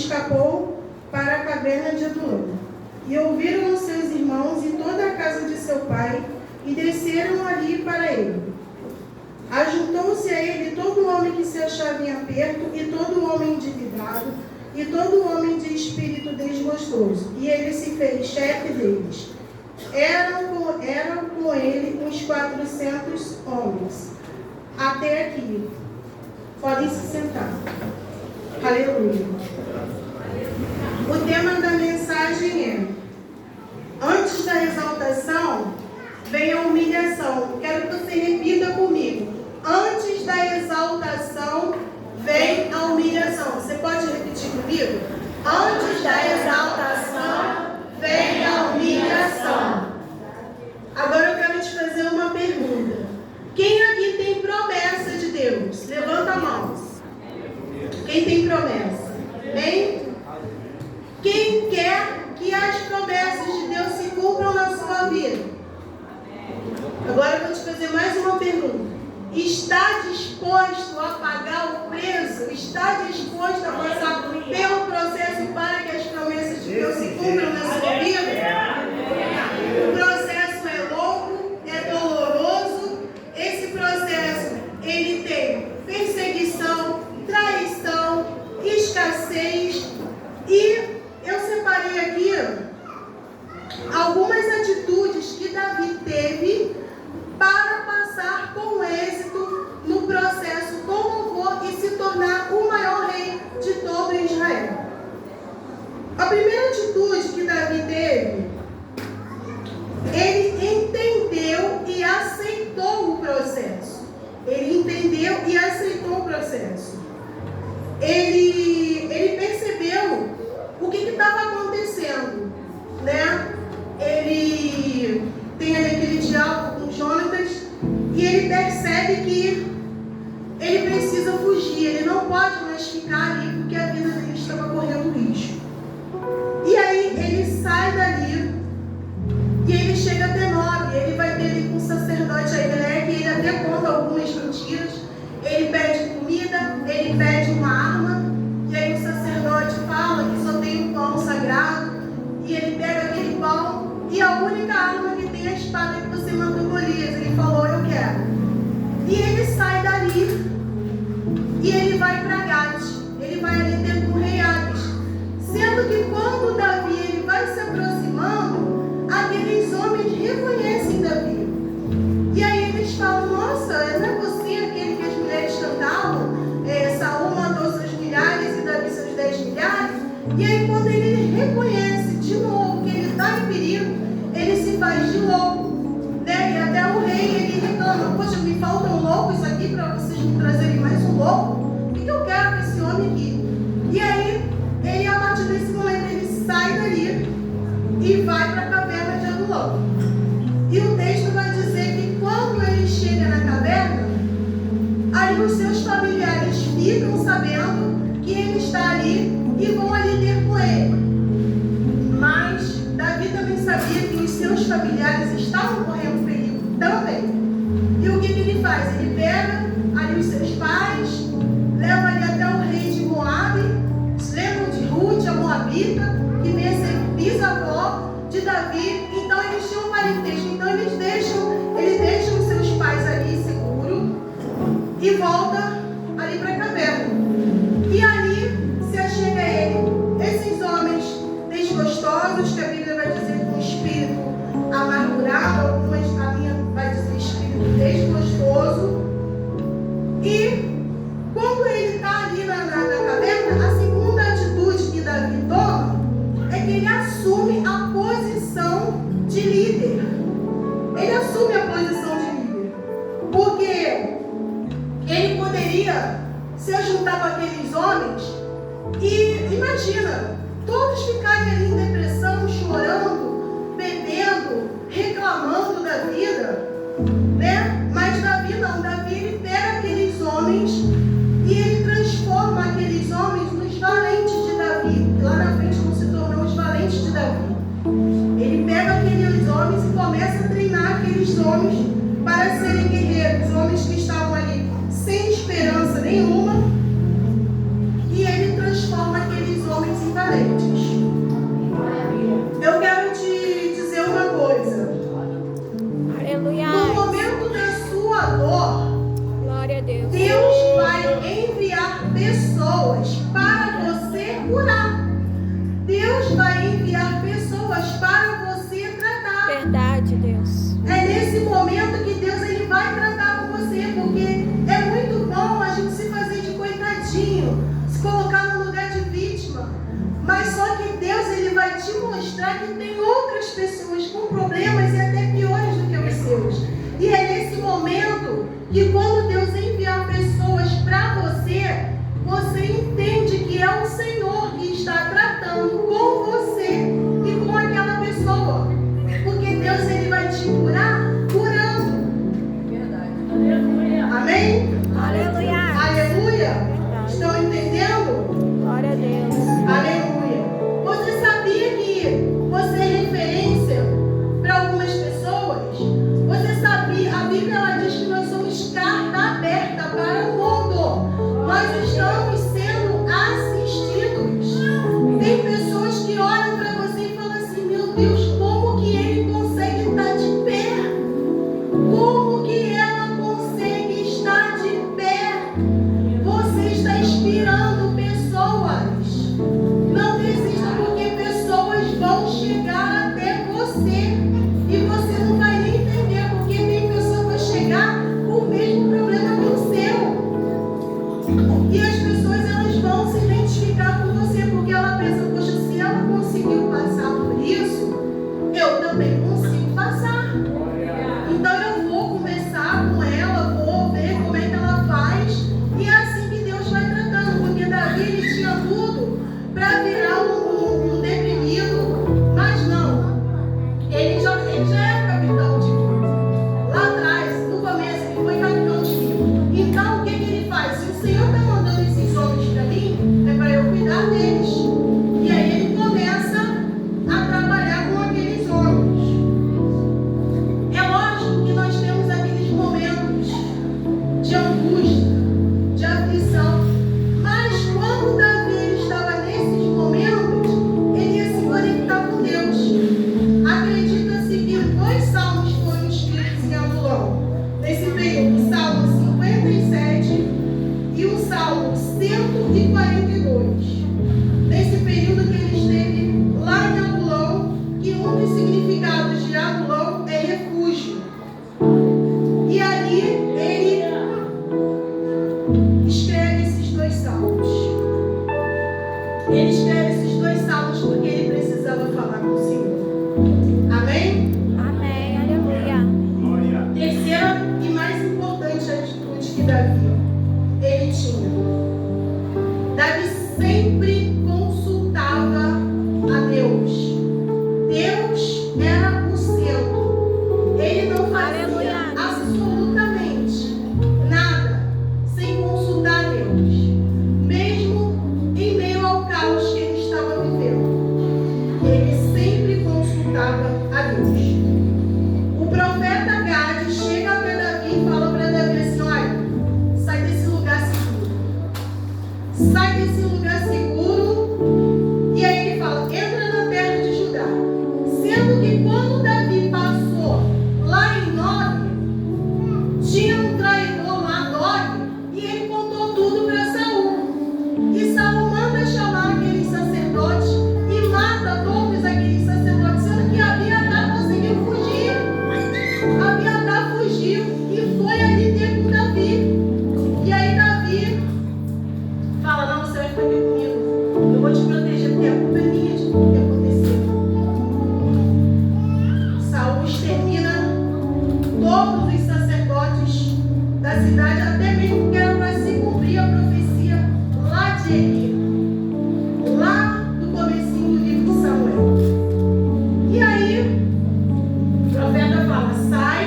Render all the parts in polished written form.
escapou para a caverna de Adulão. E ouviram os seus irmãos e toda a casa de seu pai, e desceram ali para ele. Ajuntou-se a ele todo homem que se achava em aperto, e todo homem endividado, e todo homem de espírito desgostoso. E ele se fez chefe deles. Eram com ele uns 400 homens. Até aqui. Podem se sentar. Aleluia. O tema da mensagem é: antes da exaltação, vem a humilhação. Quero que você repita comigo. Antes da exaltação, vem a humilhação. Você pode repetir comigo? Antes da exaltação, vem a humilhação. Agora eu quero te fazer uma pergunta. Quem aqui tem promessa de Deus? Levanta a mão. Quem tem promessa? Bem? Quem quer que as promessas de Deus se cumpram na sua vida? Agora eu vou te fazer mais uma pergunta. Está disposto a pagar o preço? Está disposto a passar pelo processo para que as promessas de Deus se cumpram na sua vida? O processo é longo, é doloroso. Esse processo, ele tem perseguição, traição, escassez. E eu separei aqui algumas atitudes que Davi teve para passar com êxito no processo com louvor e se tornar o maior rei de todo Israel. A primeira atitude que Davi teve, ele entendeu e aceitou o processo. Ele entendeu e aceitou o processo. Ele percebeu o que estava acontecendo, né? Ele tem ali aquele diálogo com Jonatas e ele percebe que ele precisa fugir, ele não pode mais ficar ali porque a vida dele estava correndo risco. E aí ele sai dali e ele chega até Nob, ele vai ter ali com o sacerdote Ahimelech, ele até conta algumas mentiras, ele pede comida, ele pede uma arma, e aí o sacerdote fala que só tem um pão sagrado, e ele pega aquele pão, e a única arma que tem é a espada que você matou Golias. Ele falou, eu quero. E ele sai dali, e ele vai para Gate, ele vai ali ter com o rei Aques, sendo que quando Davi ele vai se aproximando, aqueles homens reconhecem Davi. E aí eles falam, nossa, não é você aquele que as mulheres cantavam? Saul matou seus milhares e Davi seus 10 milhares. E aí quando ele reconhece de novo que ele está em perigo, ele se faz de louco, né? E até o rei ele reclama, poxa, me falta um louco isso aqui para vocês me trazerem mais um louco? O que eu quero com esse homem aqui? E aí ele, a partir desse momento, ele sai dali e vai para a caverna de Adulão. E o texto vai dizer que quando ele chega na caverna, aí os seus familiares ficam sabendo que ele está ali e vão ali ter com ele. Mas Davi também sabia que os seus familiares estavam correndo perigo também. E o que ele faz? Ele pega ali os seus pais, leva ali até o rei de Moabe, lembram de Ruth, a Moabita, que veio a ser bisavó de Davi. Então eles tinham um parentesco. Então eles deixam os seus pais ali seguro e volta ali para a caverna. E ali se achega ele, esses homens desgostosos, que a Bíblia vai dizer com espírito amargurado, algumas a minha vai dizer espírito desgostoso. E quando ele está ali na caverna, a segunda atitude que Davi toma é que ele assume a posição de líder. Ele assume a posição de líder, porque ele poderia se juntar com aqueles homens e, imagina, todos ficarem ali em depressão, chorando, bebendo, reclamando da vida, né? Mas Davi não, Davi ele pega aqueles homens e ele transforma aqueles homens nos valentes de Davi. Lá na frente vão se tornar os valentes de Davi. Ele pega aqueles homens e começa a treinar aqueles homens para serem guerreiros, homens que estavam ali sem esperança nenhuma, e ele transforma aqueles homens mostrar que tem outras pessoas com problemas e até piores do que os seus. E é nesse momento que quando Deus enviar pessoas para você, você entende que é o Senhor que está tratando com você e com aquela pessoa. Porque Deus, Ele vai te curar curando. Verdade. Amém? Aleluia. Aleluia. Estão entendendo? Glória a Deus. Aleluia. Você sabia que você é referência para algumas pessoas? Você sabia? A Bíblia ela diz que nós somos carta aberta para o mundo. Nós estamos sendo assistidos. Tem pessoas que olham para você e falam assim: meu Deus, como que ele consegue estar de pé? Como que ela consegue estar de pé? Você está inspirando pessoas. Não desista, porque pessoas vão chegar até você e você não vai nem entender, porque tem pessoa que vai chegar com o mesmo problema que o seu. E as pessoas elas vão se identificar com você, porque ela pensa: poxa, se ela conseguiu passar por isso, eu também consigo passar. Então eu vou conversar com ela, vou ver como é que ela faz. E é assim que Deus vai tratando, porque Davi ele tinha tudo para virar um deprimido, mas não. Ele já era capitão de vida. Lá atrás, no começo, ele foi capitão de vida. Então o que ele faz? Se o Senhor está mandando esses homens para mim, é para eu cuidar deles. E aí ele começa a trabalhar com aqueles homens. É lógico que nós temos aqueles momentos de angústia, de aflição. Mas quando Davi estava nesses momentos, ele ia se conectar com Deus. Acredita-se que 2 salmos foram escritos em Adulão. Nesse período, o Salmo 57 e o Salmo 142. Nesse período que ele esteve lá em Adulão, que um dos significados de Adulão é refúgio. E ali ele escreve esses 2 salmos. Ele escreve esses 2 salmos porque ele precisava falar com o Senhor. Amém? Amém. Aleluia. Terceira e mais importante atitude que Davi ele tinha. Davi sempre consultava a Deus. Deus era o centro. Ele não fazia Aleluia. absolutamente nada sem consultar a Deus. Mesmo em meio ao caos que ele estava vivendo, ele sempre consultava a Deus. O profeta Gade chega até Davi e fala para Davi assim: olha, sai desse lugar seguro. Sai desse lugar seguro. E aí ele fala: entra na terra de Judá. Sendo que quando Davi passou lá em Nob, tinha um traidor lá, Doeg, e ele contou tudo para Saul. E Saul manda chamar aqueles sacerdotes e mata todos aqueles sacerdotes, sendo que Abiatar conseguiu fugir. Abiatar fugiu e foi ali ter com Davi. E aí Davi fala: não, você vai ficar aqui comigo. Eu vou te proteger, porque a culpa é minha de tudo que aconteceu. Saul extermina todos os sacerdotes da cidade, até mesmo porque era para se cumprir a profecia lá de Eli, lá no comecinho do livro de Samuel. E aí o profeta fala: sai,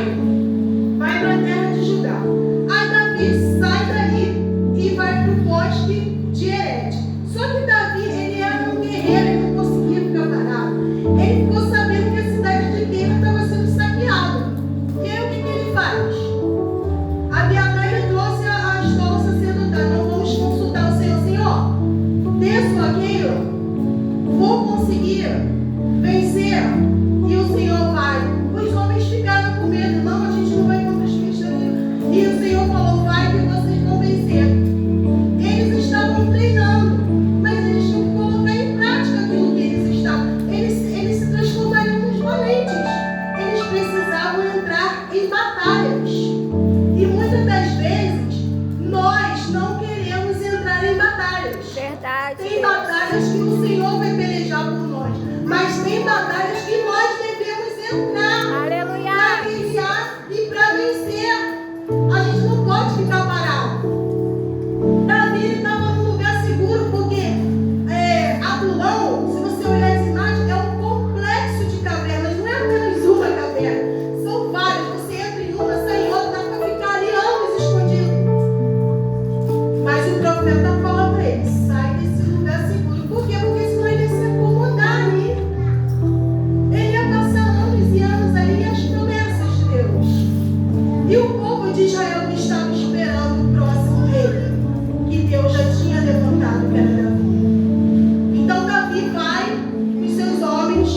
vai para a terra de Judá. Aí Davi sai dali e vai para o bosque de Herete. Só que Davi, ele era um guerreiro, ele não conseguia ficar parado. Ele ficou sabendo que a cidade de Keila estava sendo saqueada. E aí o que ele faz? Abiatar ele trouxe a estola sacerdotal. Não vamos consultar o Senhor. Senhor, desço aqui, vou conseguir vencer. E o Senhor vai. Os homens ficaram com medo. Não, a gente não vai contra os filisteus. E o Senhor falou: vai que vocês vão vencer. Eles estavam treinando, mas eles tinham que colocar em prática aquilo que eles estavam. Eles se transformariam nos valentes. Eles precisavam entrar em batalhas. E muitas das vezes, nós não queremos entrar em batalhas. Verdade. Tem batalhas que o Senhor vai pelejar por nós. Mas tem batalhas que nós devemos entrar Aleluia. para guerrear e para vencer. A gente não pode ficar parado. Davi estava num lugar seguro porque Adulão, se você olhar as imagens, é um complexo de cavernas. Não é apenas uma caverna, são várias. Você entra em uma, sai em outra, dá para ficar ali anos escondido. Mas o profeta fala para ele: sai desse lugar seguro. Por quê? Porque senão ele ia se acomodar ali. Ele ia passar anos e anos ali as promessas de Deus. E o povo de Israel que estava esperando o próximo rei, que Deus já tinha levantado, que era Davi. Então Davi vai com os seus homens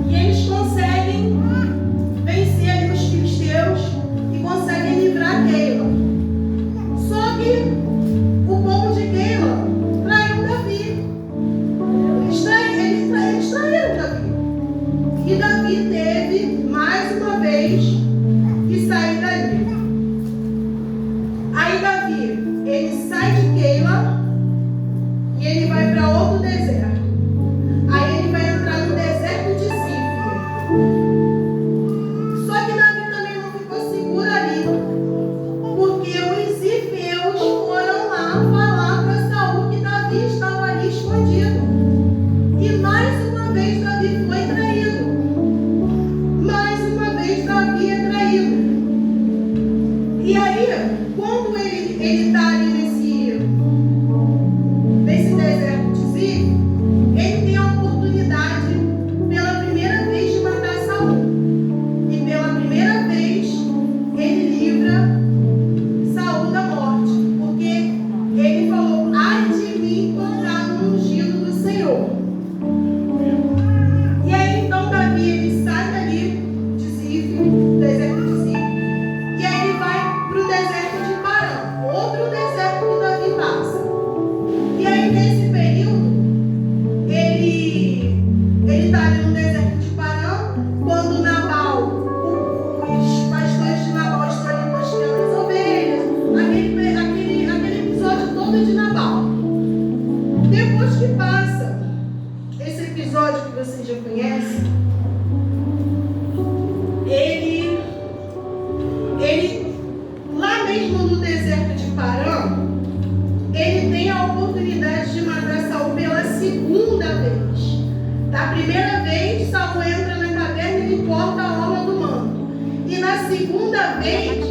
e eles conseguem vencer ali os filisteus e conseguem livrar Keila. Só que o povo de Keila traiu Davi. Eles traíram Davi. E Davi teve, mais uma vez, que sair dali. Aí Davi, ele sai de Keila e ele vai para outro deserto. Aí ele vai entrar no deserto de Zif. Só que Davi também não ficou seguro ali, porque os zifeus foram lá falar para Saul que Davi estava ali escondido. E mais uma vez Davi foi traído. Mais uma vez Davi é traído. E aí, quando ele está ali nesse deserto de Zif, ele tem a oportunidade pela primeira vez de matar Saul. E pela primeira vez ele livra Saul da morte, porque ele falou: ai de mim tocar no ungido do Senhor. E aí então Davi, ele sai dali de Zif, do deserto de Zif, e aí ele vai para o deserto de Parã, outro deserto que Davi passa. E aí nesse período, ele está ali no deserto de Parã, quando Nabal, os pastores de Nabal estão ali pastoreando as ovelhas, aquele episódio todo de Nabal. Depois que passa esse episódio que vocês já conhecem, ele lá mesmo no deserto de Parã, ele tem a oportunidade de matar Saul pela segunda vez. Da primeira vez, Saul entra na caverna e ele corta a orla do manto. E na segunda vez,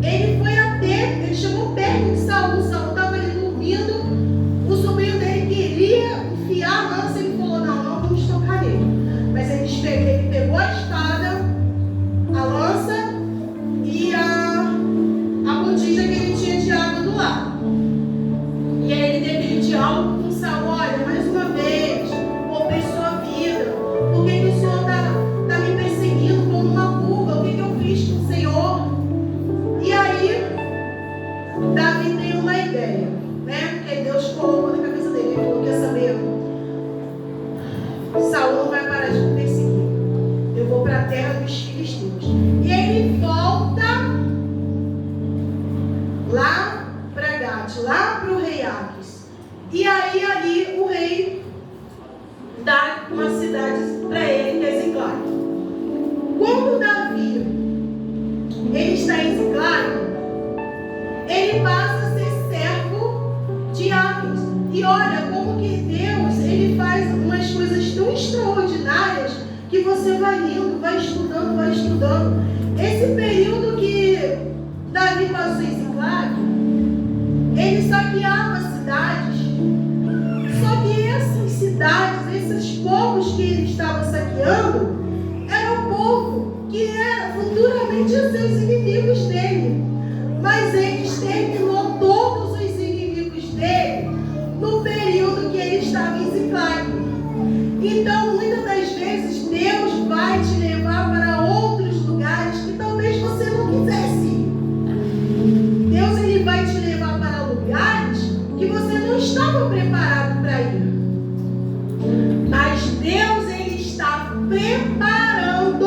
ele chegou perto de Saul. Saul estava ali dormindo. O sobrinho dele queria enfiar a lança. Ele falou: não vamos tocar nele. Mas ele pegou a espada, a lança e a botija que ele tinha de água do lado. E aí ele teve aquele diálogo com Saul: olha, mais uma vez, poupei sua vida. Por que o Senhor está me perseguindo como uma pulga? O que eu fiz com o Senhor? E aí Davi tem uma ideia, né? Porque Deus colocou na cabeça dele. Ele falou: quer saber? Saul não vai parar de me perseguir. Eu vou para a terra dos filisteus. E aí ele volta lá para Gate, lá para o rei Aquis. E aí ali o rei dá uma cidade para ele, que é Ziclague. Quando Davi ele está em Ziclague, ele passa a ser servo de Aquis. E olha como que Deus, ele faz umas coisas tão extraordinárias que você vai lendo, vai estudando. Esse período que Davi passou em Ziclague, ele saqueava cidades. Só que essas cidades, esses povos que ele estava saqueando, era o povo que era futuramente os seus inimigos dele. Mas ele exterminou todos os inimigos dele no período que ele estava em Ziclague. Então, muitas das vezes, Deus vai te levar para outros lugares que talvez você não quisesse ir. Deus, ele vai te levar para lugares que você não estava preparado para ir. Mas Deus, ele está preparando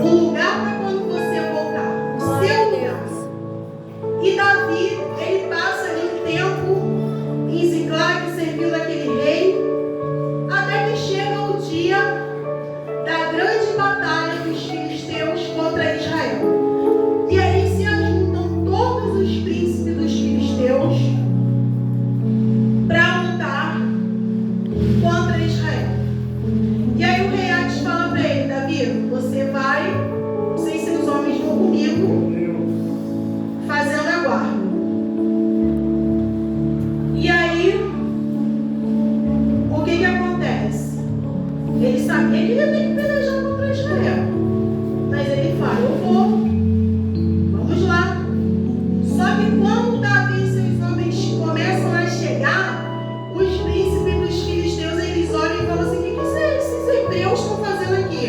um lugar para quando você voltar. O seu lugar. E Davi, ele passa ali um tempo em Ziclague servindo aquele rei. sabia que ia ter que pelejar contra Israel. Mas ele fala, eu vou